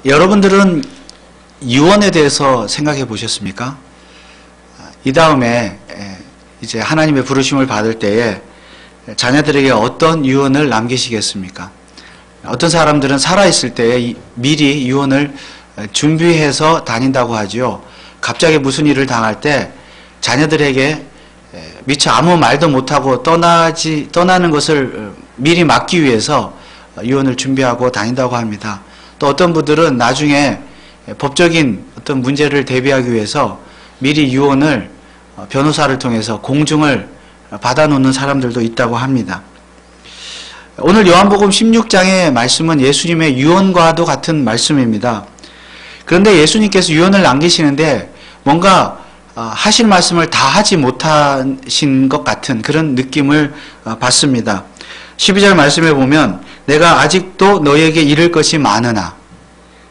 여러분들은 유언에 대해서 생각해 보셨습니까? 이 다음에 이제 하나님의 부르심을 받을 때에 자녀들에게 어떤 유언을 남기시겠습니까? 어떤 사람들은 살아있을 때에 미리 유언을 준비해서 다닌다고 하죠. 갑자기 무슨 일을 당할 때 자녀들에게 미처 아무 말도 못하고 떠나는 것을 미리 막기 위해서 유언을 준비하고 다닌다고 합니다. 또 어떤 분들은 나중에 법적인 어떤 문제를 대비하기 위해서 미리 유언을 변호사를 통해서 공증을 받아놓는 사람들도 있다고 합니다. 오늘 요한복음 16장의 말씀은 예수님의 유언과도 같은 말씀입니다. 그런데 예수님께서 유언을 남기시는데 뭔가 하실 말씀을 다 하지 못하신 것 같은 그런 느낌을 받습니다. 12절 말씀에 보면 내가 아직도 너희에게 이를 것이 많으나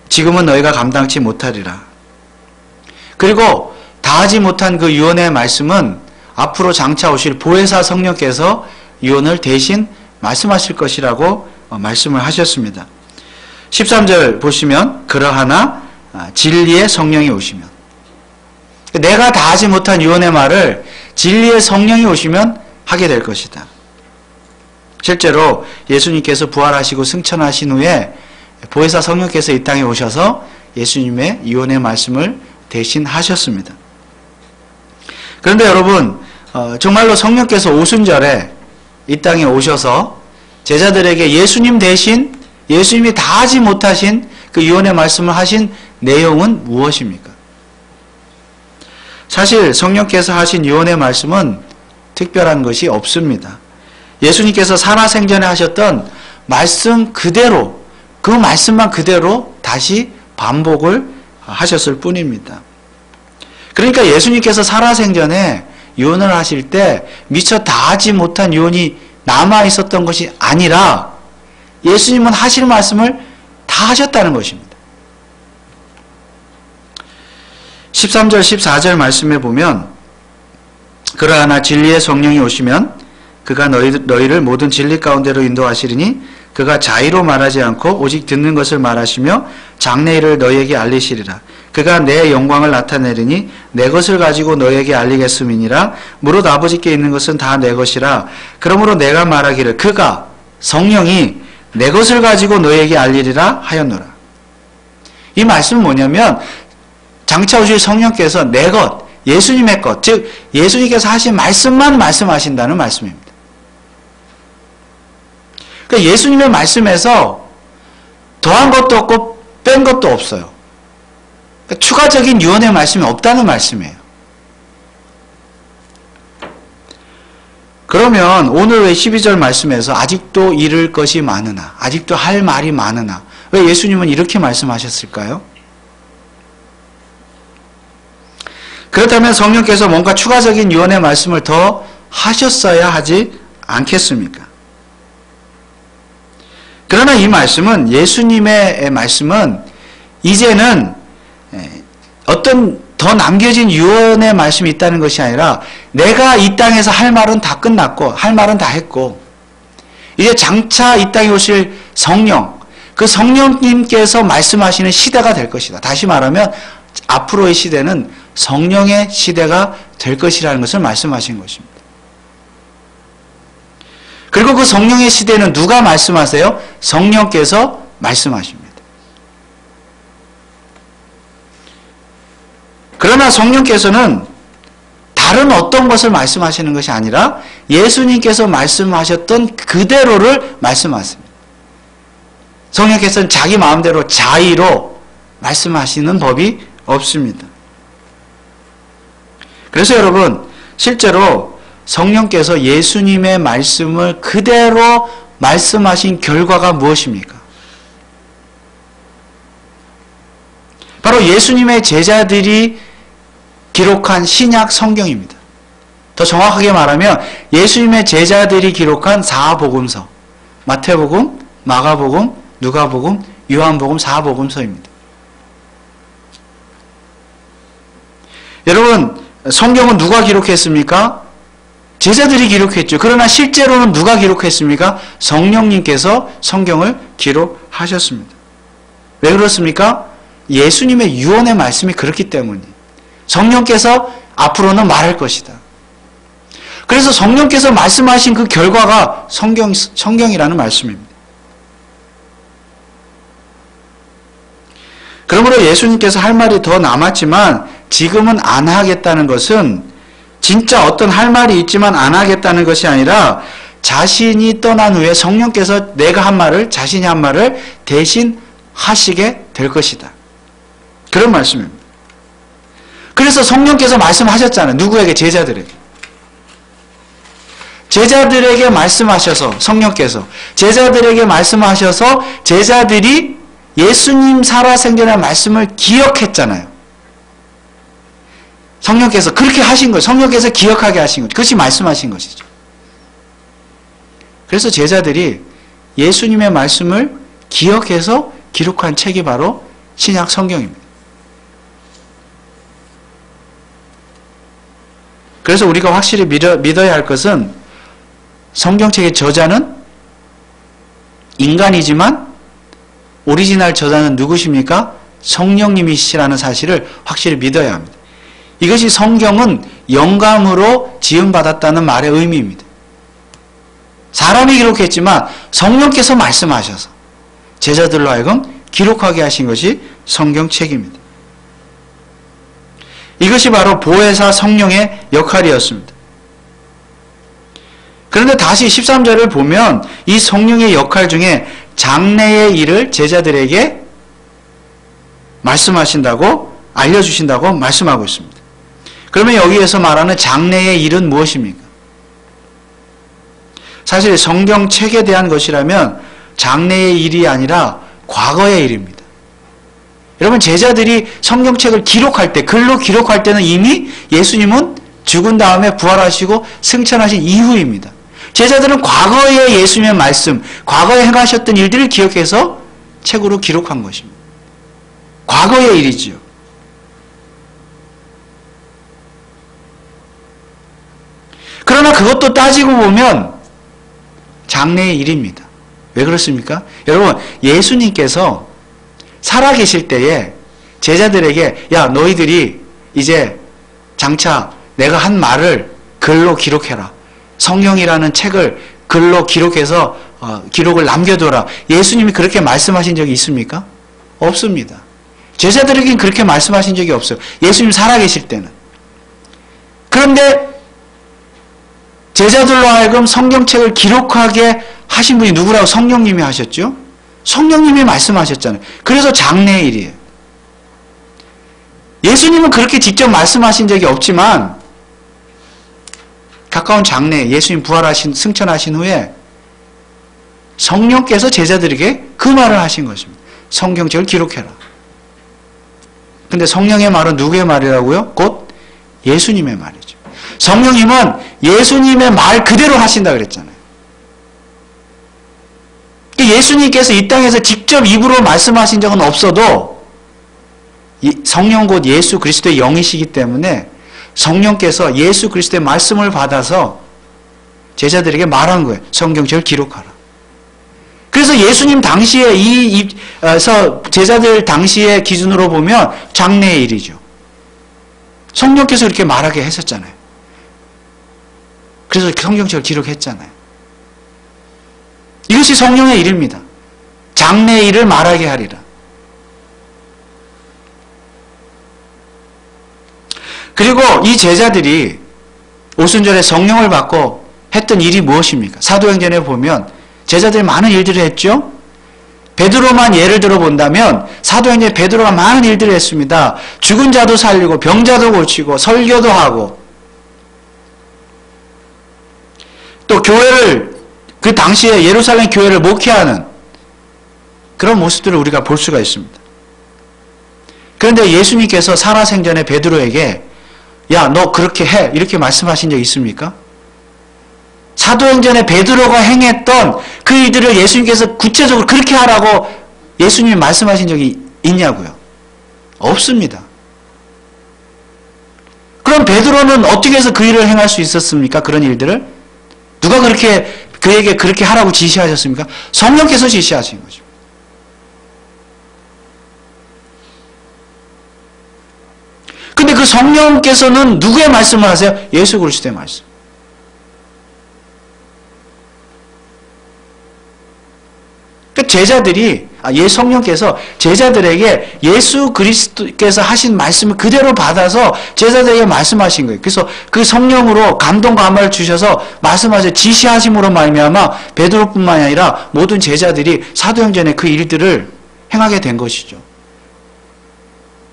지금은 너희가 감당치 못하리라. 그리고 다 하지 못한 그 유언의 말씀은 앞으로 장차 오실 보혜사 성령께서 유언을 대신 말씀하실 것이라고 말씀을 하셨습니다. 13절 보시면 그러하나 진리의 성령이 오시면, 내가 다 하지 못한 유언의 말을 진리의 성령이 오시면 하게 될 것이다. 실제로 예수님께서 부활하시고 승천하신 후에 보혜사 성령께서 이 땅에 오셔서 예수님의 유언의 말씀을 대신 하셨습니다. 그런데 여러분, 정말로 성령께서 오순절에 이 땅에 오셔서 제자들에게 예수님 대신 예수님이 다 하지 못하신 그 유언의 말씀을 하신 내용은 무엇입니까? 사실 성령께서 하신 유언의 말씀은 특별한 것이 없습니다. 예수님께서 살아생전에 하셨던 말씀 그대로, 그 말씀만 그대로 다시 반복을 하셨을 뿐입니다. 그러니까 예수님께서 살아생전에 유언을 하실 때 미처 다 하지 못한 유언이 남아있었던 것이 아니라 예수님은 하실 말씀을 다 하셨다는 것입니다. 13절 14절 말씀에 보면 그러하나 진리의 성령이 오시면 그가 너희를 모든 진리 가운데로 인도하시리니 그가 자의로 말하지 않고 오직 듣는 것을 말하시며 장래일을 너희에게 알리시리라. 그가 내 영광을 나타내리니 내 것을 가지고 너희에게 알리겠음이니라. 무릇 아버지께 있는 것은 다 내 것이라. 그러므로 내가 말하기를 그가 성령이 내 것을 가지고 너희에게 알리리라 하였노라. 이 말씀은 뭐냐면 장차 오실 성령께서 내 것, 예수님의 것, 즉 예수님께서 하신 말씀만 말씀하신다는 말씀입니다. 그러니까 예수님의 말씀에서 더한 것도 없고 뺀 것도 없어요. 그러니까 추가적인 유언의 말씀이 없다는 말씀이에요. 그러면 오늘 왜 12절 말씀에서 아직도 이를 것이 많으나, 아직도 할 말이 많으나, 왜 예수님은 이렇게 말씀하셨을까요? 그렇다면 성령께서 뭔가 추가적인 유언의 말씀을 더 하셨어야 하지 않겠습니까? 그러나 이 말씀은, 예수님의 말씀은 이제는 어떤 더 남겨진 유언의 말씀이 있다는 것이 아니라 내가 이 땅에서 할 말은 다 끝났고 할 말은 다 했고 이제 장차 이 땅에 오실 성령, 그 성령님께서 말씀하시는 시대가 될 것이다. 다시 말하면 앞으로의 시대는 성령의 시대가 될 것이라는 것을 말씀하신 것입니다. 그리고 그 성령의 시대는 누가 말씀하세요? 성령께서 말씀하십니다. 그러나 성령께서는 다른 어떤 것을 말씀하시는 것이 아니라 예수님께서 말씀하셨던 그대로를 말씀하십니다. 성령께서는 자기 마음대로 자의로 말씀하시는 법이 없습니다. 그래서 여러분, 실제로 성령께서 예수님의 말씀을 그대로 말씀하신 결과가 무엇입니까? 바로 예수님의 제자들이 기록한 신약 성경입니다. 더 정확하게 말하면 예수님의 제자들이 기록한 4복음서, 마태복음, 마가복음, 누가복음, 요한복음 4복음서입니다. 여러분, 성경은 누가 기록했습니까? 제자들이 기록했죠. 그러나 실제로는 누가 기록했습니까? 성령님께서 성경을 기록하셨습니다. 왜 그렇습니까? 예수님의 유언의 말씀이 그렇기 때문이에요. 성령께서 앞으로는 말할 것이다. 그래서 성령께서 말씀하신 그 결과가 성경이라는 말씀입니다. 그러므로 예수님께서 할 말이 더 남았지만 지금은 안 하겠다는 것은 진짜 어떤 할 말이 있지만 안 하겠다는 것이 아니라 자신이 떠난 후에 성령께서 내가 한 말을, 자신이 한 말을 대신 하시게 될 것이다. 그런 말씀입니다. 그래서 성령께서 말씀하셨잖아요. 누구에게? 제자들에게. 제자들에게 말씀하셔서, 성령께서 제자들에게 말씀하셔서 제자들이 예수님 살아생전의 말씀을 기억했잖아요. 성령께서 그렇게 하신 거예요. 성령께서 기억하게 하신 거죠. 그것이 말씀하신 것이죠. 그래서 제자들이 예수님의 말씀을 기억해서 기록한 책이 바로 신약 성경입니다. 그래서 우리가 확실히 믿어야 할 것은 성경책의 저자는 인간이지만 오리지널 저자는 누구십니까? 성령님이시라는 사실을 확실히 믿어야 합니다. 이것이 성경은 영감으로 지음받았다는 말의 의미입니다. 사람이 기록했지만 성령께서 말씀하셔서 제자들로 하여금 기록하게 하신 것이 성경책입니다. 이것이 바로 보혜사 성령의 역할이었습니다. 그런데 다시 13절을 보면 이 성령의 역할 중에 장래의 일을 제자들에게 말씀하신다고, 알려주신다고 말씀하고 있습니다. 그러면 여기에서 말하는 장래의 일은 무엇입니까? 사실 성경책에 대한 것이라면 장래의 일이 아니라 과거의 일입니다. 여러분, 제자들이 성경책을 기록할 때, 글로 기록할 때는 이미 예수님은 죽은 다음에 부활하시고 승천하신 이후입니다. 제자들은 과거의 예수님의 말씀, 과거에 행하셨던 일들을 기억해서 책으로 기록한 것입니다. 과거의 일이지요. 그러나 그것도 따지고 보면 장래의 일입니다. 왜 그렇습니까? 여러분, 예수님께서 살아계실 때에 제자들에게 야, 너희들이 이제 장차 내가 한 말을 글로 기록해라. 성경이라는 책을 글로 기록해서 기록을 남겨둬라. 예수님이 그렇게 말씀하신 적이 있습니까? 없습니다. 제자들에게는 그렇게 말씀하신 적이 없어요. 예수님 살아계실 때는. 그런데 제자들로 하여금 성경책을 기록하게 하신 분이 누구라고? 성령님이 하셨죠? 성령님이 말씀하셨잖아요. 그래서 장래의 일이에요. 예수님은 그렇게 직접 말씀하신 적이 없지만 가까운 장래에 예수님 부활하신, 승천하신 후에 성령께서 제자들에게 그 말을 하신 것입니다. 성경책을 기록해라. 근데 성령의 말은 누구의 말이라고요? 곧 예수님의 말이죠. 성령님은 예수님의 말 그대로 하신다 그랬잖아요. 예수님께서 이 땅에서 직접 입으로 말씀하신 적은 없어도 성령 곧 예수 그리스도의 영이시기 때문에 성령께서 예수 그리스도의 말씀을 받아서 제자들에게 말한 거예요. 성경책을 기록하라. 그래서 예수님 당시에 제자들 당시의 기준으로 보면 장래의 일이죠. 성령께서 이렇게 말하게 했었잖아요. 그래서 성경책을 기록했잖아요. 이것이 성령의 일입니다. 장래의 일을 말하게 하리라. 그리고 이 제자들이 오순절에 성령을 받고 했던 일이 무엇입니까? 사도행전에 보면 제자들이 많은 일들을 했죠. 베드로만 예를 들어 본다면 사도행전에 베드로가 많은 일들을 했습니다. 죽은 자도 살리고 병자도 고치고 설교도 하고 또 교회를 그 당시에 예루살렘 교회를 목회하는 그런 모습들을 우리가 볼 수가 있습니다. 그런데 예수님께서 살아생전에 베드로에게 야, 너 그렇게 해 이렇게 말씀하신 적 있습니까? 사도행전에 베드로가 행했던 그 일들을 예수님께서 구체적으로 그렇게 하라고 예수님이 말씀하신 적이 있냐고요? 없습니다. 그럼 베드로는 어떻게 해서 그 일을 행할 수 있었습니까? 그런 일들을? 누가 그에게 그렇게 하라고 지시하셨습니까? 성령께서 지시하신 거죠. 그 성령께서는 누구의 말씀을 하세요? 예수 그리스도의 말씀. 제자들이 성령께서 제자들에게 예수 그리스도께서 하신 말씀을 그대로 받아서 제자들에게 말씀하신 거예요. 그래서 그 성령으로 감동과 감화를 주셔서 말씀하셔 지시하심으로 말미암아 베드로뿐만이 아니라 모든 제자들이 사도행전의 그 일들을 행하게 된 것이죠.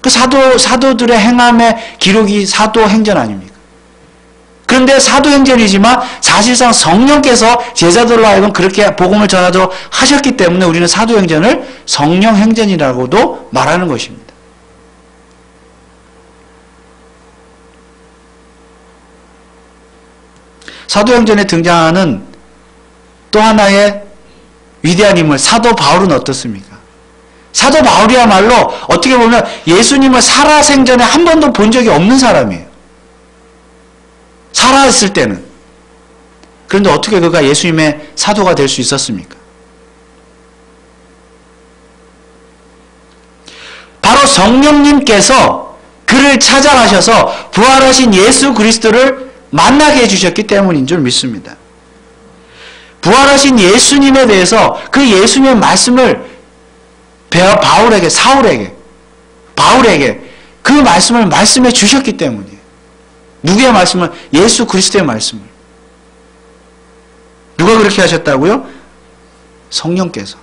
그 사도들의 행함의 기록이 사도행전 아닙니까? 그런데 사도행전이지만 사실상 성령께서 제자들로 하여금 그렇게 복음을 전하도록 하셨기 때문에 우리는 사도행전을 성령행전이라고도 말하는 것입니다. 사도행전에 등장하는 또 하나의 위대한 인물 사도 바울은 어떻습니까? 사도 바울이야말로 어떻게 보면 예수님을 살아생전에 한 번도 본 적이 없는 사람이에요. 살아있을 때는. 그런데 어떻게 그가 예수님의 사도가 될 수 있었습니까? 바로 성령님께서 그를 찾아가셔서 부활하신 예수 그리스도를 만나게 해주셨기 때문인 줄 믿습니다. 부활하신 예수님에 대해서 그 예수님의 말씀을 바울에게 그 말씀을 말씀해 주셨기 때문이에요. 누구의 말씀을? 예수 그리스도의 말씀을. 누가 그렇게 하셨다고요? 성령께서.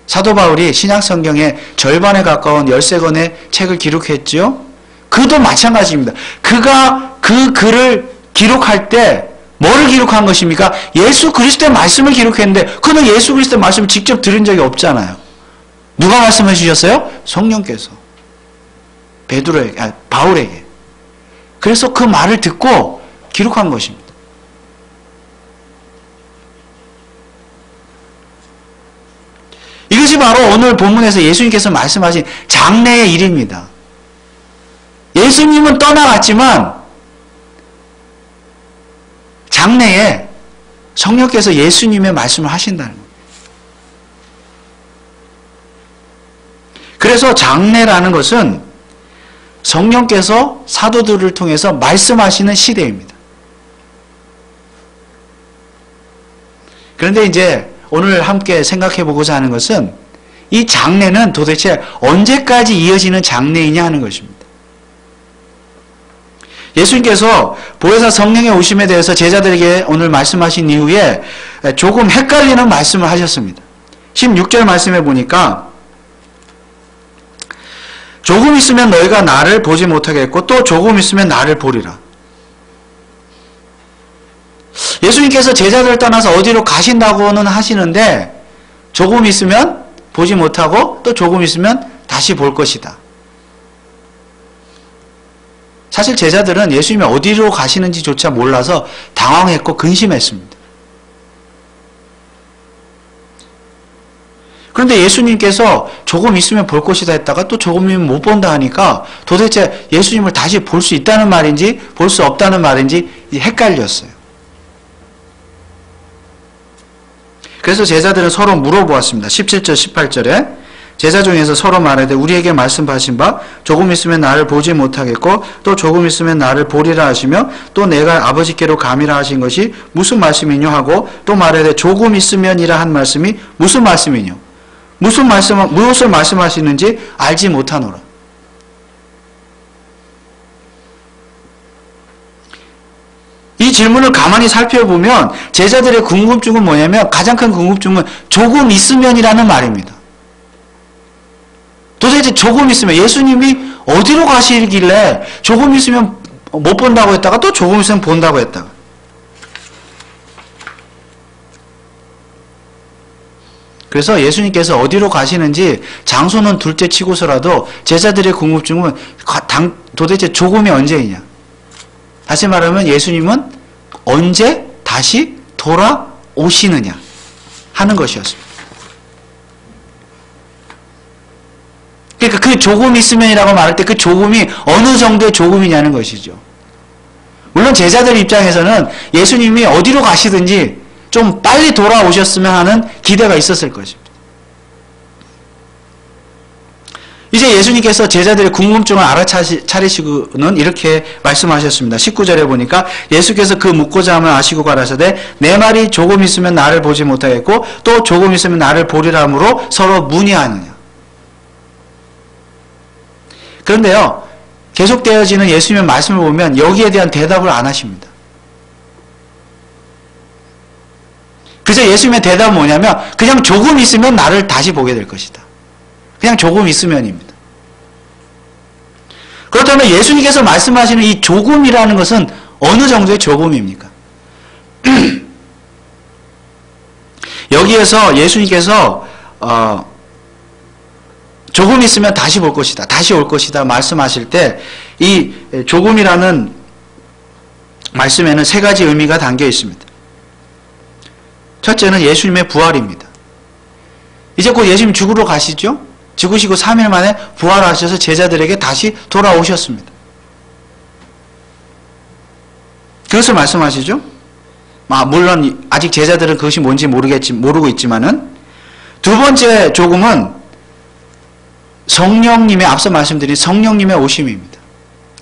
사도 바울이 신약성경의 절반에 가까운 13권의 책을 기록했지요. 그도 마찬가지입니다. 그가 그 글을 기록할 때 뭐를 기록한 것입니까? 예수 그리스도의 말씀을 기록했는데 그는 예수 그리스도의 말씀을 직접 들은 적이 없잖아요. 누가 말씀해 주셨어요? 성령께서. 바울에게. 그래서 그 말을 듣고 기록한 것입니다. 이것이 바로 오늘 본문에서 예수님께서 말씀하신 장래의 일입니다. 예수님은 떠나갔지만 장래에 성령께서 예수님의 말씀을 하신다는 거예요. 그래서 장래라는 것은 성령께서 사도들을 통해서 말씀하시는 시대입니다. 그런데 이제 오늘 함께 생각해 보고자 하는 것은 이 장래는 도대체 언제까지 이어지는 장래이냐 하는 것입니다. 예수님께서 보혜사 성령의 오심에 대해서 제자들에게 오늘 말씀하신 이후에 조금 헷갈리는 말씀을 하셨습니다. 16절 말씀해 보니까 조금 있으면 너희가 나를 보지 못하겠고 또 조금 있으면 나를 보리라. 예수님께서 제자들을 떠나서 어디로 가신다고는 하시는데 조금 있으면 보지 못하고 또 조금 있으면 다시 볼 것이다. 사실 제자들은 예수님이 어디로 가시는지조차 몰라서 당황했고 근심했습니다. 그런데 예수님께서 조금 있으면 볼 것이다 했다가 또 조금이면 못 본다 하니까 도대체 예수님을 다시 볼 수 있다는 말인지 볼 수 없다는 말인지 헷갈렸어요. 그래서 제자들은 서로 물어보았습니다. 17절 18절에 제자 중에서 서로 말하되 우리에게 말씀하신 바 조금 있으면 나를 보지 못하겠고 또 조금 있으면 나를 보리라 하시며 또 내가 아버지께로 감이라 하신 것이 무슨 말씀이뇨 하고 또 말하되 조금 있으면이라 한 말씀이 무슨 말씀이뇨 무엇을 말씀하시는지 알지 못하노라. 이 질문을 가만히 살펴보면 제자들의 궁금증은 뭐냐면 가장 큰 궁금증은 조금 있으면이라는 말입니다. 도대체 조금 있으면 예수님이 어디로 가시길래 조금 있으면 못 본다고 했다가 또 조금 있으면 본다고 했다가 그래서 예수님께서 어디로 가시는지 장소는 둘째 치고서라도 제자들의 궁금증은 도대체 조금이 언제이냐. 다시 말하면 예수님은 언제 다시 돌아오시느냐 하는 것이었습니다. 그러니까 그 조금 있으면이라고 말할 때 그 조금이 어느 정도의 조금이냐는 것이죠. 물론 제자들 입장에서는 예수님이 어디로 가시든지 좀 빨리 돌아오셨으면 하는 기대가 있었을 것입니다. 이제 예수님께서 제자들의 궁금증을 알아차리시고는 이렇게 말씀하셨습니다. 19절에 보니까 예수께서 그 묻고자 함을 아시고 가라사대 내 말이 조금 있으면 나를 보지 못하겠고 또 조금 있으면 나를 보리라 함으로 서로 문의하느냐. 그런데요, 계속되어지는 예수님의 말씀을 보면 여기에 대한 대답을 안 하십니다. 그래서 예수님의 대답은 뭐냐면 그냥 조금 있으면 나를 다시 보게 될 것이다. 그냥 조금 있으면입니다. 그렇다면 예수님께서 말씀하시는 이 조금이라는 것은 어느 정도의 조금입니까? 여기에서 예수님께서 조금 있으면 다시 볼 것이다. 다시 올 것이다. 말씀하실 때 이 조금이라는 말씀에는 세 가지 의미가 담겨 있습니다. 첫째는 예수님의 부활입니다. 이제 곧 예수님 죽으러 가시죠? 죽으시고 3일 만에 부활하셔서 제자들에게 다시 돌아오셨습니다. 그것을 말씀하시죠? 물론 아직 제자들은 그것이 뭔지 모르고 있지만은 두 번째 조금은 성령님의 앞서 말씀드린 성령님의 오심입니다.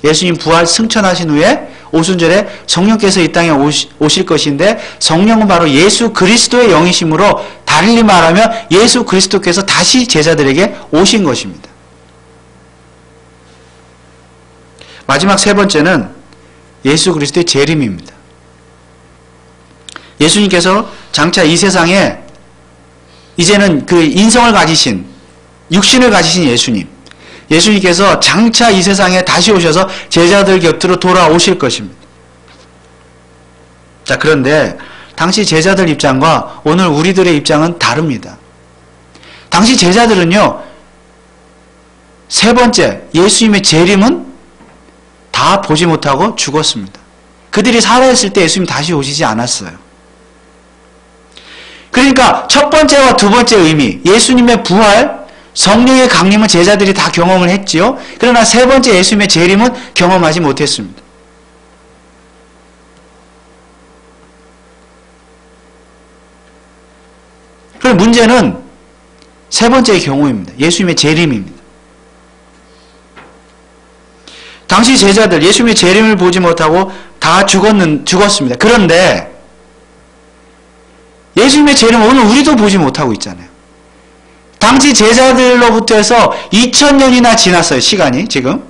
예수님 부활 승천하신 후에 오순절에 성령께서 이 땅에 오실 것인데 성령은 바로 예수 그리스도의 영이심으로 달리 말하면 예수 그리스도께서 다시 제자들에게 오신 것입니다. 마지막 세 번째는 예수 그리스도의 재림입니다. 예수님께서 장차 이 세상에 이제는 그 인성을 가지신 육신을 가지신 예수님께서 장차 이 세상에 다시 오셔서 제자들 곁으로 돌아오실 것입니다. 자, 그런데 당시 제자들 입장과 오늘 우리들의 입장은 다릅니다. 당시 제자들은요, 세 번째 예수님의 재림은 다 보지 못하고 죽었습니다. 그들이 살아있을 때 예수님 다시 오시지 않았어요. 그러니까 첫 번째와 두 번째 의미, 예수님의 부활, 성령의 강림은 제자들이 다 경험을 했지요. 그러나 세 번째 예수님의 재림은 경험하지 못했습니다. 그럼 문제는 세 번째의 경우입니다. 예수님의 재림입니다. 당시 제자들 예수님의 재림을 보지 못하고 다 죽었습니다. 그런데 예수님의 재림은 오늘 우리도 보지 못하고 있잖아요. 당시 제자들로부터 해서 2000년이나 지났어요. 시간이 지금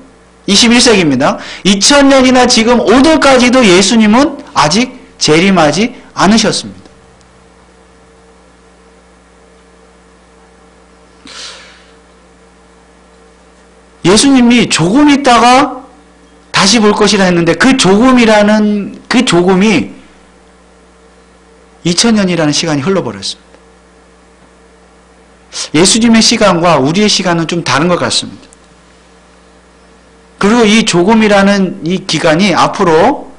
21세기입니다. 2000년이나 지금 오늘까지도 예수님은 아직 재림하지 않으셨습니다. 예수님이 조금 있다가 다시 볼 것이라 했는데 그 조금이라는 그 조금이 2000년이라는 시간이 흘러버렸습니다. 예수님의 시간과 우리의 시간은 좀 다른 것 같습니다. 그리고 이 조금이라는 이 기간이 앞으로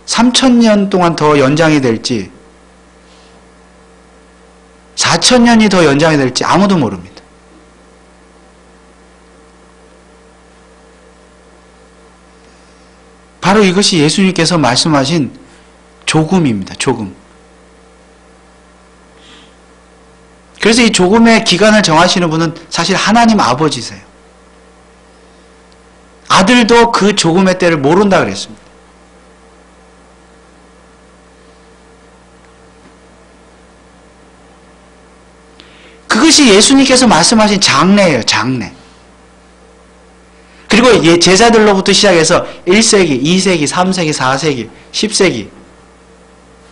3000년 동안 더 연장이 될지 4000년이 더 연장이 될지 아무도 모릅니다. 바로 이것이 예수님께서 말씀하신 조금입니다. 조금. 그래서 이 조금의 기간을 정하시는 분은 사실 하나님 아버지세요. 아들도 그 조금의 때를 모른다 그랬습니다. 그것이 예수님께서 말씀하신 장래예요. 장래. 그리고 제자들로부터 시작해서 1세기, 2세기, 3세기, 4세기, 10세기,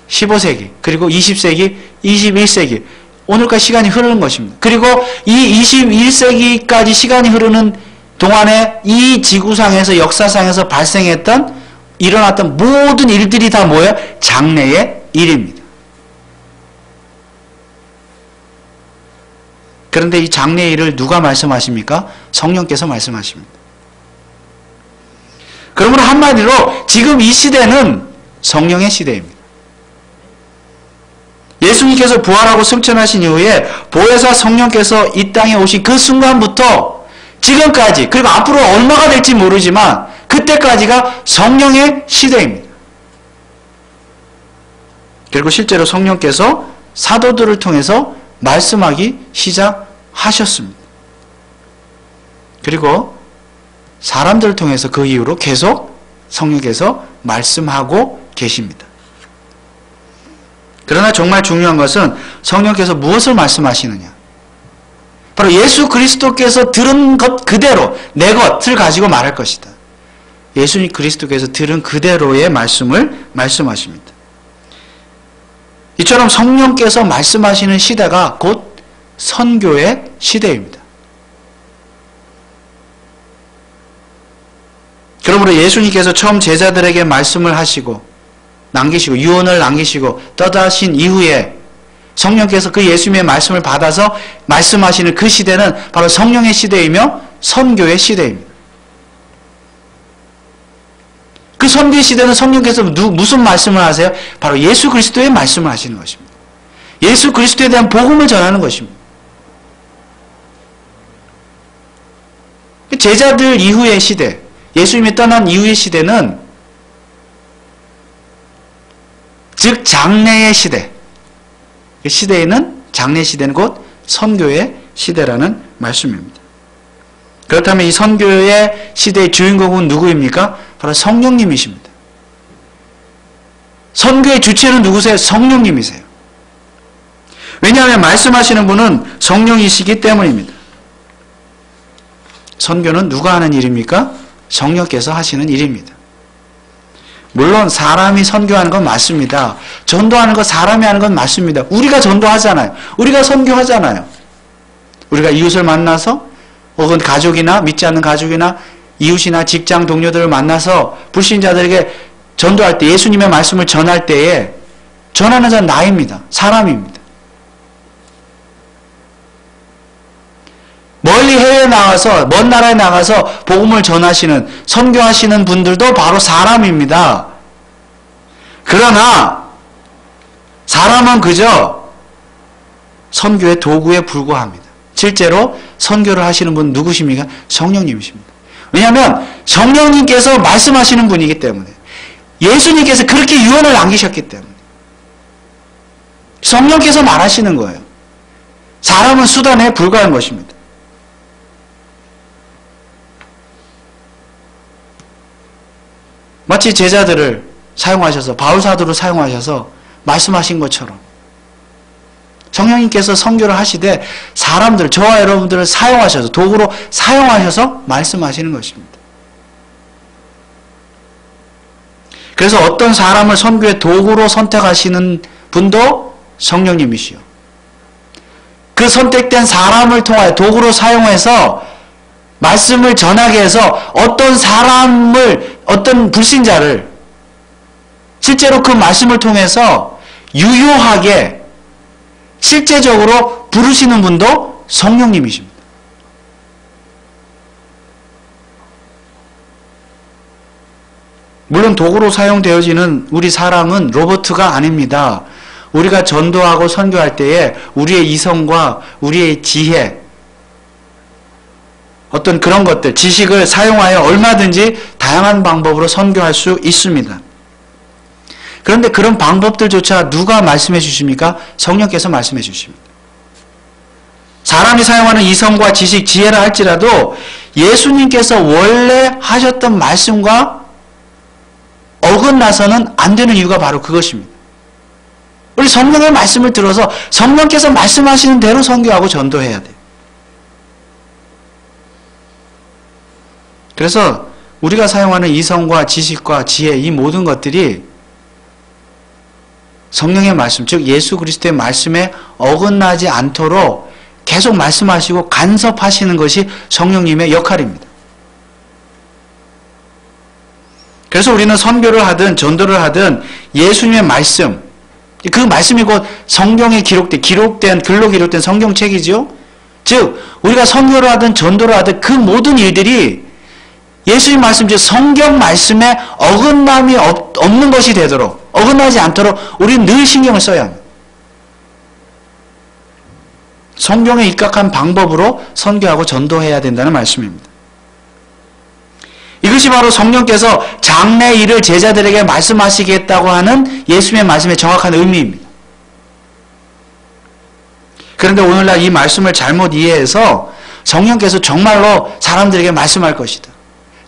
15세기, 그리고 20세기, 21세기 오늘까지 시간이 흐르는 것입니다. 그리고 이 21세기까지 시간이 흐르는 동안에 이 지구상에서 역사상에서 발생했던 일어났던 모든 일들이 다 뭐예요? 장래의 일입니다. 그런데 이 장래의 일을 누가 말씀하십니까? 성령께서 말씀하십니다. 그러므로 한마디로 지금 이 시대는 성령의 시대입니다. 예수님께서 부활하고 승천하신 이후에 보혜사 성령께서 이 땅에 오신 그 순간부터 지금까지 그리고 앞으로 얼마가 될지 모르지만 그때까지가 성령의 시대입니다. 그리고 실제로 성령께서 사도들을 통해서 말씀하기 시작하셨습니다. 그리고 사람들을 통해서 그 이후로 계속 성령께서 말씀하고 계십니다. 그러나 정말 중요한 것은 성령께서 무엇을 말씀하시느냐. 바로 예수 그리스도께서 들은 것 그대로 내 것을 가지고 말할 것이다. 예수 그리스도께서 들은 그대로의 말씀을 말씀하십니다. 이처럼 성령께서 말씀하시는 시대가 곧 선교의 시대입니다. 그러므로 예수님께서 처음 제자들에게 말씀을 하시고 남기시고 유언을 남기시고 떠나신 이후에 성령께서 그 예수님의 말씀을 받아서 말씀하시는 그 시대는 바로 성령의 시대이며 선교의 시대입니다. 그 선교의 시대는 성령께서 무슨 말씀을 하세요? 바로 예수 그리스도의 말씀을 하시는 것입니다. 예수 그리스도에 대한 복음을 전하는 것입니다. 제자들 이후의 시대, 예수님이 떠난 이후의 시대는 즉 장래의 시대, 그 시대에는 장래 시대는 곧 선교의 시대라는 말씀입니다. 그렇다면 이 선교의 시대의 주인공은 누구입니까? 바로 성령님이십니다. 선교의 주체는 누구세요? 성령님이세요. 왜냐하면 말씀하시는 분은 성령이시기 때문입니다. 선교는 누가 하는 일입니까? 성령께서 하시는 일입니다. 물론 사람이 선교하는 건 맞습니다. 전도하는 거 사람이 하는 건 맞습니다. 우리가 전도하잖아요. 우리가 선교하잖아요. 우리가 이웃을 만나서 혹은 가족이나 믿지 않는 가족이나 이웃이나 직장 동료들을 만나서 불신자들에게 전도할 때 예수님의 말씀을 전할 때에 전하는 자는 나입니다. 사람입니다. 멀리 해외에 나가서 먼 나라에 나가서 복음을 전하시는 선교하시는 분들도 바로 사람입니다. 그러나 사람은 그저 선교의 도구에 불과합니다. 실제로 선교를 하시는 분 누구십니까? 성령님이십니다. 왜냐하면 성령님께서 말씀하시는 분이기 때문에 예수님께서 그렇게 유언을 남기셨기 때문에 성령께서 말하시는 거예요. 사람은 수단에 불과한 것입니다. 마치 제자들을 사용하셔서 바울 사도를 사용하셔서 말씀하신 것처럼 성령님께서 선교를 하시되 사람들, 저와 여러분들을 사용하셔서 도구로 사용하셔서 말씀하시는 것입니다. 그래서 어떤 사람을 선교의 도구로 선택하시는 분도 성령님이시요. 그 선택된 사람을 통하여 도구로 사용해서 말씀을 전하게 해서 어떤 사람을, 어떤 불신자를 실제로 그 말씀을 통해서 유효하게 실제적으로 부르시는 분도 성령님이십니다. 물론 도구로 사용되어지는 우리 사람은 로봇가 아닙니다. 우리가 전도하고 선교할 때에 우리의 이성과 우리의 지혜, 어떤 그런 것들, 지식을 사용하여 얼마든지 다양한 방법으로 선교할 수 있습니다. 그런데 그런 방법들조차 누가 말씀해 주십니까? 성령께서 말씀해 주십니다. 사람이 사용하는 이성과 지식, 지혜라 할지라도 예수님께서 원래 하셨던 말씀과 어긋나서는 안 되는 이유가 바로 그것입니다. 우리 성령의 말씀을 들어서 성령께서 말씀하시는 대로 선교하고 전도해야 돼요. 그래서 우리가 사용하는 이성과 지식과 지혜, 이 모든 것들이 성령의 말씀, 즉 예수 그리스도의 말씀에 어긋나지 않도록 계속 말씀하시고 간섭하시는 것이 성령님의 역할입니다. 그래서 우리는 선교를 하든 전도를 하든 예수님의 말씀, 그 말씀이 곧 성경에 글로 기록된 성경책이죠. 즉 우리가 선교를 하든 전도를 하든 그 모든 일들이 예수님 말씀, 즉 성경 말씀에 어긋남이 없는 것이 되도록, 어긋나지 않도록 우리는 늘 신경을 써야 합니다. 성경에 입각한 방법으로 선교하고 전도해야 된다는 말씀입니다. 이것이 바로 성령께서 장래 일을 제자들에게 말씀하시겠다고 하는 예수님의 말씀의 정확한 의미입니다. 그런데 오늘날 이 말씀을 잘못 이해해서 성령께서 정말로 사람들에게 말씀할 것이다.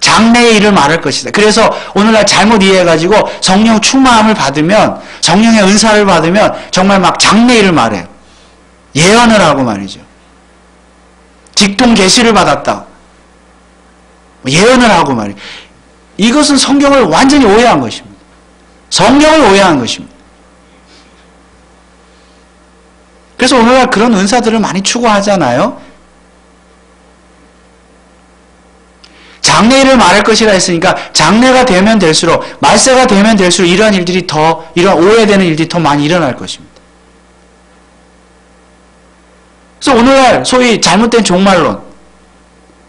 장래의 일을 말할 것이다. 그래서 오늘날 잘못 이해해가지고 성령 충만함을 받으면, 성령의 은사를 받으면 정말 막 장래의 일을 말해요. 예언을 하고 말이죠. 직통 계시를 받았다. 예언을 하고 말이에요. 이것은 성경을 완전히 오해한 것입니다. 성령을 오해한 것입니다. 그래서 오늘날 그런 은사들을 많이 추구하잖아요. 장래일을 말할 것이라 했으니까 장래가 되면 될수록, 말세가 되면 될수록 이러한 일들이 더, 이런 오해되는 일들이 더 많이 일어날 것입니다. 그래서 오늘날 소위 잘못된 종말론,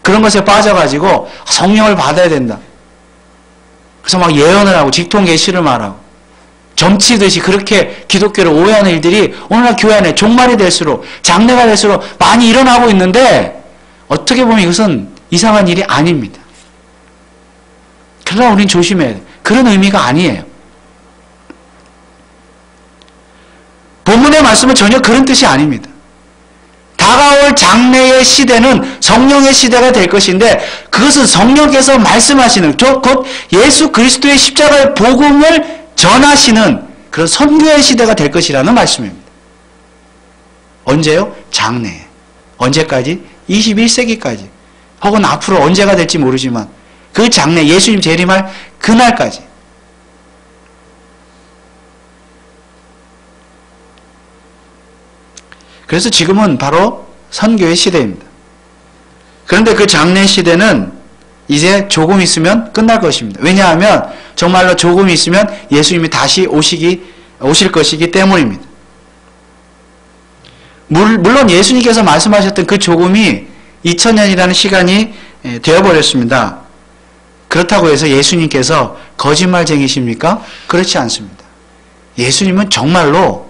그런 것에 빠져가지고 성령을 받아야 된다. 그래서 막 예언을 하고 직통 계시를 말하고 점치듯이 그렇게 기독교를 오해하는 일들이 오늘날 교회 안에 종말이 될수록, 장래가 될수록 많이 일어나고 있는데, 어떻게 보면 이것은 이상한 일이 아닙니다. 그러나 우리는 조심해야 돼요. 그런 의미가 아니에요. 본문의 말씀은 전혀 그런 뜻이 아닙니다. 다가올 장래의 시대는 성령의 시대가 될 것인데, 그것은 성령께서 말씀하시는, 곧 예수 그리스도의 십자가의 복음을 전하시는 그런 선교의 시대가 될 것이라는 말씀입니다. 언제요? 장래에. 언제까지? 21세기까지. 혹은 앞으로 언제가 될지 모르지만 그 장래, 예수님 재림할 그날까지. 그래서 지금은 바로 선교의 시대입니다. 그런데 그 장래 시대는 이제 조금 있으면 끝날 것입니다. 왜냐하면 정말로 조금 있으면 예수님이 다시 오실 것이기 때문입니다. 물론 예수님께서 말씀하셨던 그 조금이 2000년이라는 시간이 되어버렸습니다. 그렇다고 해서 예수님께서 거짓말쟁이십니까? 그렇지 않습니다. 예수님은 정말로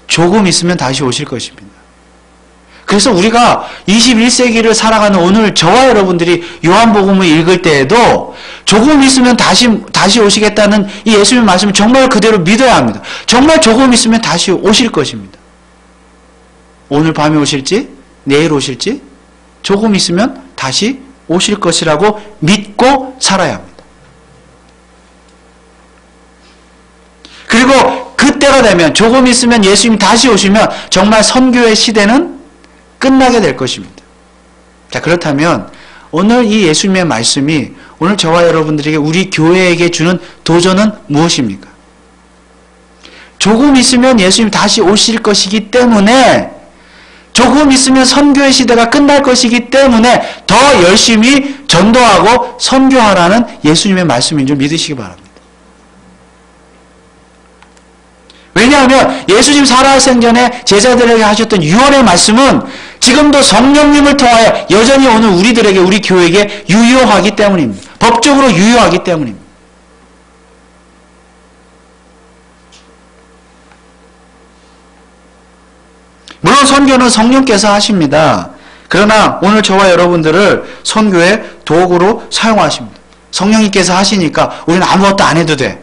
조금 있으면 다시 오실 것입니다. 그래서 우리가 21세기를 살아가는 오늘 저와 여러분들이 요한복음을 읽을 때에도 조금 있으면 다시 오시겠다는 이 예수님의 말씀을 정말 그대로 믿어야 합니다. 정말 조금 있으면 다시 오실 것입니다. 오늘 밤에 오실지, 내일 오실지, 조금 있으면 다시 오실 것이라고 믿고 살아야 합니다. 그리고 그때가 되면, 조금 있으면 예수님이 다시 오시면 정말 선교의 시대는 끝나게 될 것입니다. 자, 그렇다면 오늘 이 예수님의 말씀이 오늘 저와 여러분들에게, 우리 교회에게 주는 도전은 무엇입니까? 조금 있으면 예수님이 다시 오실 것이기 때문에, 조금 있으면 선교의 시대가 끝날 것이기 때문에 더 열심히 전도하고 선교하라는 예수님의 말씀인 줄 믿으시기 바랍니다. 왜냐하면 예수님 살아생 전에 제자들에게 하셨던 유언의 말씀은 지금도 성령님을 통하여 여전히 오늘 우리들에게, 우리 교회에게 유효하기 때문입니다. 법적으로 유효하기 때문입니다. 물론 선교는 성령께서 하십니다. 그러나 오늘 저와 여러분들을 선교의 도구로 사용하십니다. 성령님께서 하시니까 우리는 아무것도 안 해도 돼.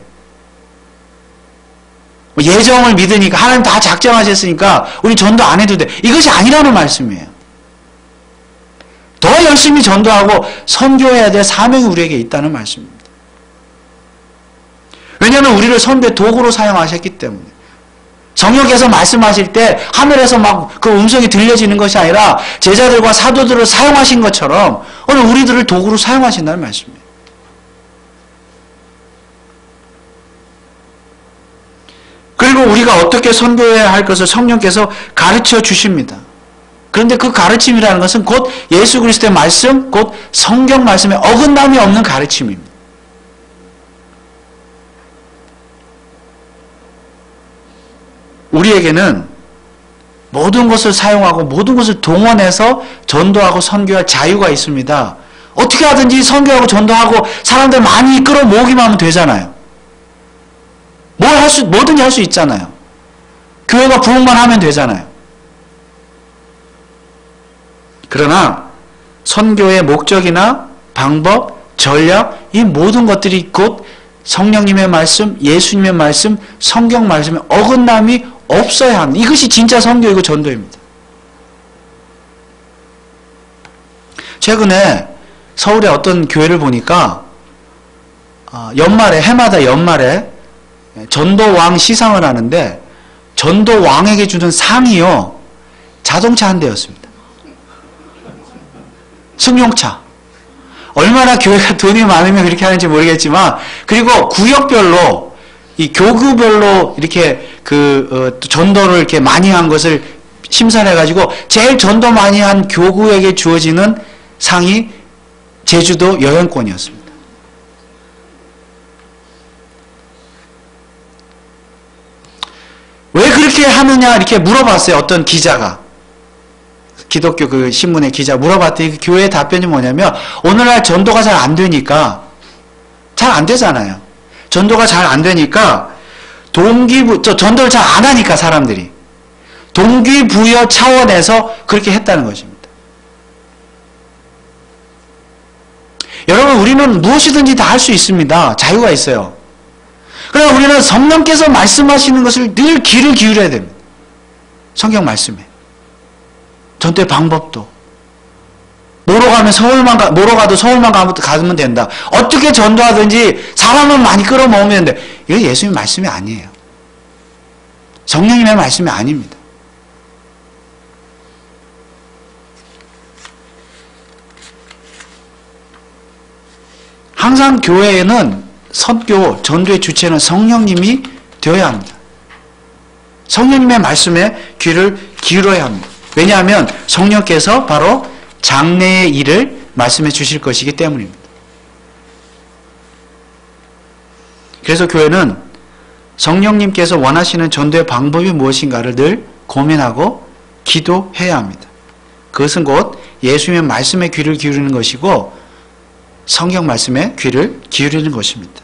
예정을 믿으니까, 하나님 다 작정하셨으니까 우리 전도 안 해도 돼. 이것이 아니라는 말씀이에요. 더 열심히 전도하고 선교해야 될 사명이 우리에게 있다는 말씀입니다. 왜냐하면 우리를 선교의 도구로 사용하셨기 때문에. 성령께서 말씀하실 때 하늘에서 막 그 음성이 들려지는 것이 아니라 제자들과 사도들을 사용하신 것처럼 오늘 우리들을 도구로 사용하신다는 말씀이에요. 그리고 우리가 어떻게 선교해야 할 것을 성령께서 가르쳐 주십니다. 그런데 그 가르침이라는 것은 곧 예수 그리스도의 말씀, 곧 성경 말씀에 어긋남이 없는 가르침입니다. 우리에게는 모든 것을 사용하고 모든 것을 동원해서 전도하고 선교할 자유가 있습니다. 어떻게 하든지 선교하고 전도하고 사람들 많이 이끌어 모으기만 하면 되잖아요. 뭐든지 할 수 있잖아요. 교회가 부흥만 하면 되잖아요. 그러나 선교의 목적이나 방법, 전략, 이 모든 것들이 곧 성령님의 말씀, 예수님의 말씀, 성경 말씀에 어긋남이 없어야 합니다. 이것이 진짜 선교이고 전도입니다. 최근에 서울의 어떤 교회를 보니까 해마다 연말에 전도왕 시상을 하는데 전도왕에게 주는 상이요, 자동차 한 대였습니다. 승용차. 얼마나 교회가 돈이 많으면 그렇게 하는지 모르겠지만, 그리고 구역별로, 이 교구별로 이렇게 전도를 이렇게 많이 한 것을 심사를 해가지고, 제일 전도 많이 한 교구에게 주어지는 상이 제주도 여행권이었습니다. 왜 그렇게 하느냐, 이렇게 물어봤어요. 어떤 기자가. 기독교 그 신문의 기자 물어봤더니 그 교회의 답변이 뭐냐면, 오늘날 전도가 잘 안 되니까, 잘 안 되잖아요. 전도가 잘 안 되니까, 전도를 잘 안 하니까 사람들이. 동기부여 차원에서 그렇게 했다는 것입니다. 여러분, 우리는 무엇이든지 다 할 수 있습니다. 자유가 있어요. 그러나 우리는 성령께서 말씀하시는 것을 늘 귀를 기울여야 됩니다. 성경 말씀에. 전도의 방법도. 모로 가도 서울만 가면 된다. 어떻게 전도하든지 사람을 많이 끌어모으면 된다. 이거 예수님 말씀이 아니에요. 성령님의 말씀이 아닙니다. 항상 교회에는 선교, 전도의 주체는 성령님이 되어야 합니다. 성령님의 말씀에 귀를 기울여야 합니다. 왜냐하면 성령께서 바로 장래의 일을 말씀해 주실 것이기 때문입니다. 그래서 교회는 성령님께서 원하시는 전도의 방법이 무엇인가를 늘 고민하고 기도해야 합니다. 그것은 곧 예수님의 말씀에 귀를 기울이는 것이고 성경 말씀에 귀를 기울이는 것입니다.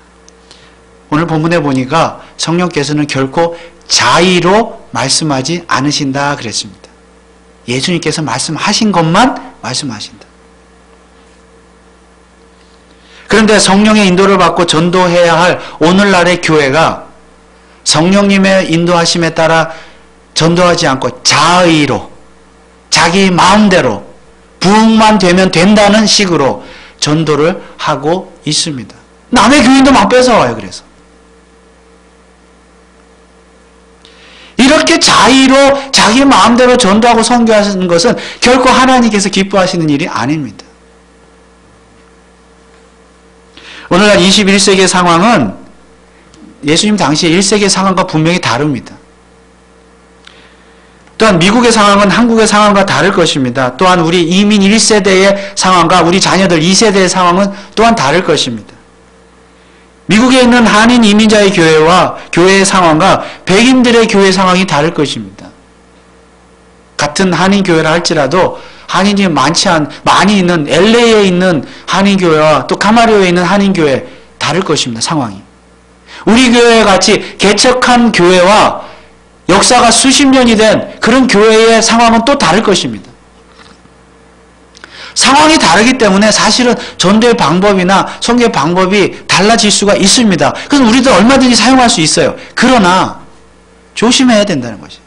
오늘 본문에 보니까 성령께서는 결코 자의로 말씀하지 않으신다 그랬습니다. 예수님께서 말씀하신 것만 말씀하신다. 그런데 성령의 인도를 받고 전도해야 할 오늘날의 교회가 성령님의 인도하심에 따라 전도하지 않고 자의로, 자기 마음대로 부흥만 되면 된다는 식으로 전도를 하고 있습니다. 남의 교인도 막 뺏어와요. 그래서 이렇게 자의로 자기 마음대로 전도하고 선교하시는 것은 결코 하나님께서 기뻐하시는 일이 아닙니다. 오늘날 21세기의 상황은 예수님 당시의 1세기의 상황과 분명히 다릅니다. 또한 미국의 상황은 한국의 상황과 다를 것입니다. 또한 우리 이민 1세대의 상황과 우리 자녀들 2세대의 상황은 또한 다를 것입니다. 미국에 있는 한인 이민자의 교회와 교회의 상황과 백인들의 교회 상황이 다를 것입니다. 같은 한인 교회라 할지라도 한인이 많이 있는 LA에 있는 한인 교회와 또 카마리오에 있는 한인 교회 다를 것입니다. 상황이. 우리 교회 같이 개척한 교회와 역사가 수십 년이 된 그런 교회의 상황은 또 다를 것입니다. 상황이 다르기 때문에 사실은 전도의 방법이나 선교의 방법이 달라질 수가 있습니다. 그래서 우리도 얼마든지 사용할 수 있어요. 그러나 조심해야 된다는 것이죠.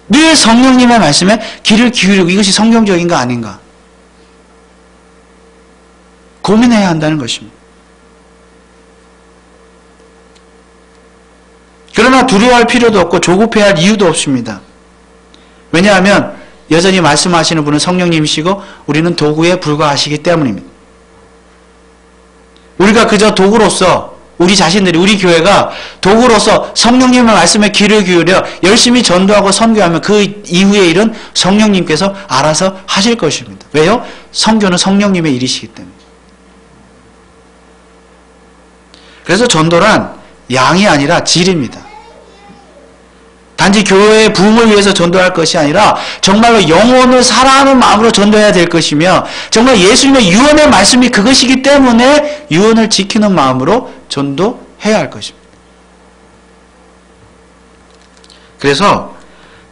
늘 성령님의 말씀에 귀를 기울이고 이것이 성경적인가 아닌가 고민해야 한다는 것입니다. 그러나 두려워할 필요도 없고 조급해야 할 이유도 없습니다. 왜냐하면 여전히 말씀하시는 분은 성령님이시고 우리는 도구에 불과하시기 때문입니다. 우리가 그저 도구로서 우리 자신들이 우리 교회가 도구로서 성령님의 말씀에 귀를 기울여 열심히 전도하고 선교하면 그 이후의 일은 성령님께서 알아서 하실 것입니다. 왜요? 선교는 성령님의 일이시기 때문에. 그래서 전도란 양이 아니라 질입니다. 단지 교회의 부흥을 위해서 전도할 것이 아니라 정말로 영혼을 사랑하는 마음으로 전도해야 될 것이며 정말 예수님의 유언의 말씀이 그것이기 때문에 유언을 지키는 마음으로 전도해야 할 것입니다. 그래서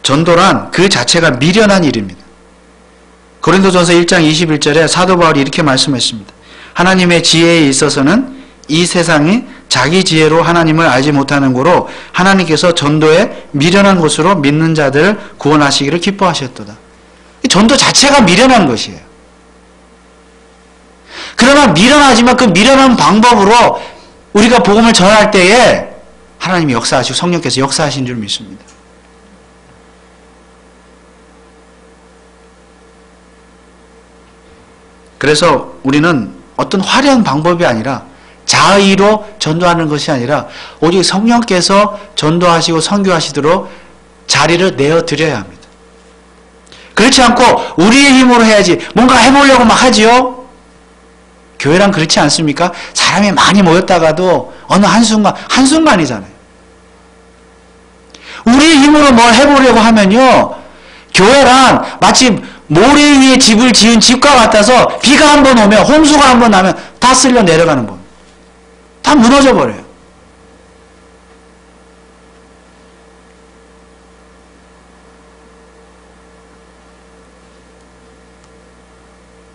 전도란 그 자체가 미련한 일입니다. 고린도전서 1장 21절에 사도 바울이 이렇게 말씀했습니다. 하나님의 지혜에 있어서는 이 세상이 자기 지혜로 하나님을 알지 못하는 고로 하나님께서 전도에 미련한 것으로 믿는 자들을 구원하시기를 기뻐하셨도다. 전도 자체가 미련한 것이에요. 그러나 미련하지만 그 미련한 방법으로 우리가 복음을 전할 때에 하나님이 역사하시고 성령께서 역사하신 줄 믿습니다. 그래서 우리는 어떤 화려한 방법이 아니라 자의로 전도하는 것이 아니라 오직 성령께서 전도하시고 선교하시도록 자리를 내어드려야 합니다. 그렇지 않고 우리의 힘으로 해야지 뭔가 해보려고 막 하지요. 교회란 그렇지 않습니까? 사람이 많이 모였다가도 어느 한순간이잖아요. 우리의 힘으로 뭘 해보려고 하면요, 교회란 마치 모래 위에 집을 지은 집과 같아서 비가 한번 오면, 홍수가 한번 나면 다 쓸려 내려가는 법. 다 무너져 버려요.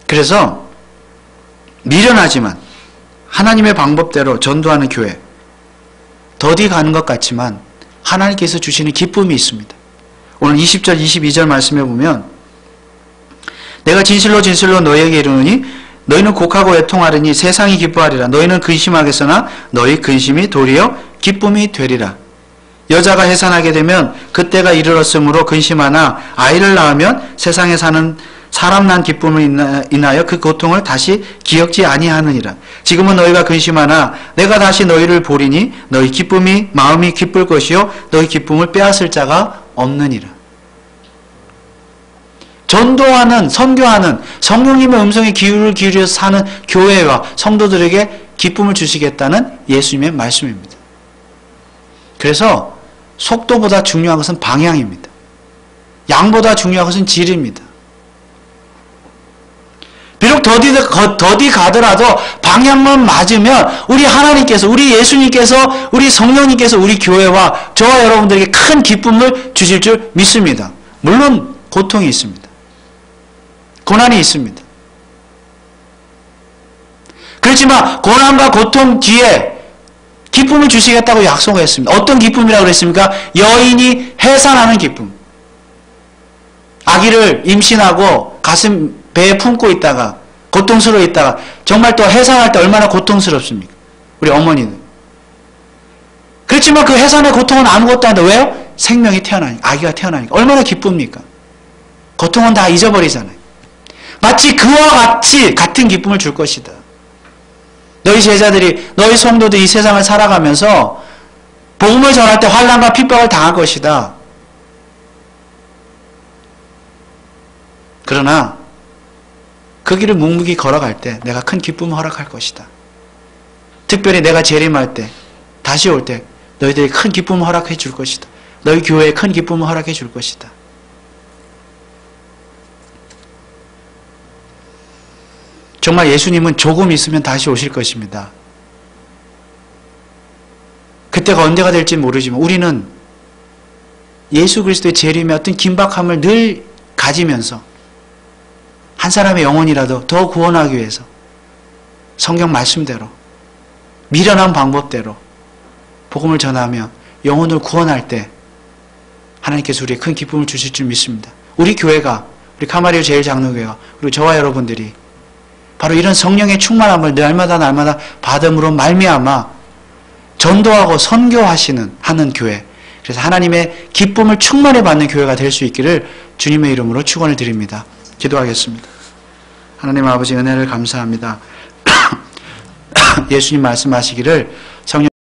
그래서 미련하지만 하나님의 방법대로 전도하는 교회, 더디 가는 것 같지만 하나님께서 주시는 기쁨이 있습니다. 오늘 20절 22절 말씀해 보면, 내가 진실로 진실로 너희에게 이르노니 너희는 곡하고 애통하리니 세상이 기뻐하리라. 너희는 근심하겠으나 너희 근심이 도리어 기쁨이 되리라. 여자가 해산하게 되면 그때가 이르렀으므로 근심하나 아이를 낳으면 세상에 사는 사람 난 기쁨을 인하여 그 고통을 다시 기억지 아니하느니라. 지금은 너희가 근심하나 내가 다시 너희를 보리니 너희 기쁨이 마음이 기쁠 것이요 너희 기쁨을 빼앗을 자가 없느니라. 전도하는, 선교하는, 성령님의 음성에 귀를 기울여서 사는 교회와 성도들에게 기쁨을 주시겠다는 예수님의 말씀입니다. 그래서 속도보다 중요한 것은 방향입니다. 양보다 중요한 것은 질입니다. 비록 더디 가더라도 방향만 맞으면 우리 하나님께서, 우리 예수님께서, 우리 성령님께서 우리 교회와 저와 여러분들에게 큰 기쁨을 주실 줄 믿습니다. 물론 고통이 있습니다. 고난이 있습니다. 그렇지만 고난과 고통 뒤에 기쁨을 주시겠다고 약속했습니다. 어떤 기쁨이라고 그랬습니까? 여인이 해산하는 기쁨. 아기를 임신하고 가슴 배에 품고 있다가 고통스러워 있다가 정말 또 해산할 때 얼마나 고통스럽습니까? 우리 어머니는. 그렇지만 그 해산의 고통은 아무것도 아닌데 왜요? 생명이 태어나니까, 아기가 태어나니까. 얼마나 기쁩니까? 고통은 다 잊어버리잖아요. 마치 그와 같이 같은 기쁨을 줄 것이다. 너희 제자들이, 너희 성도들이 이 세상을 살아가면서 복음을 전할 때 환난과 핍박을 당할 것이다. 그러나 그 길을 묵묵히 걸어갈 때 내가 큰 기쁨을 허락할 것이다. 특별히 내가 재림할 때, 다시 올 때 너희들이 큰 기쁨을 허락해 줄 것이다. 너희 교회에 큰 기쁨을 허락해 줄 것이다. 정말 예수님은 조금 있으면 다시 오실 것입니다. 그때가 언제가 될지 모르지만 우리는 예수 그리스도의 재림의 어떤 긴박함을 늘 가지면서 한 사람의 영혼이라도 더 구원하기 위해서 성경 말씀대로 미련한 방법대로 복음을 전하며 영혼을 구원할 때 하나님께서 우리에게 큰 기쁨을 주실 줄 믿습니다. 우리 교회가, 우리 카마리오 제일장로교회가, 그리고 저와 여러분들이 바로 이런 성령의 충만함을 날마다 받음으로 말미암아 전도하고 선교하시는 하는 교회, 그래서 하나님의 기쁨을 충만히 받는 교회가 될 수 있기를 주님의 이름으로 축원을 드립니다. 기도하겠습니다. 하나님 아버지, 은혜를 감사합니다. 예수님 말씀하시기를 성령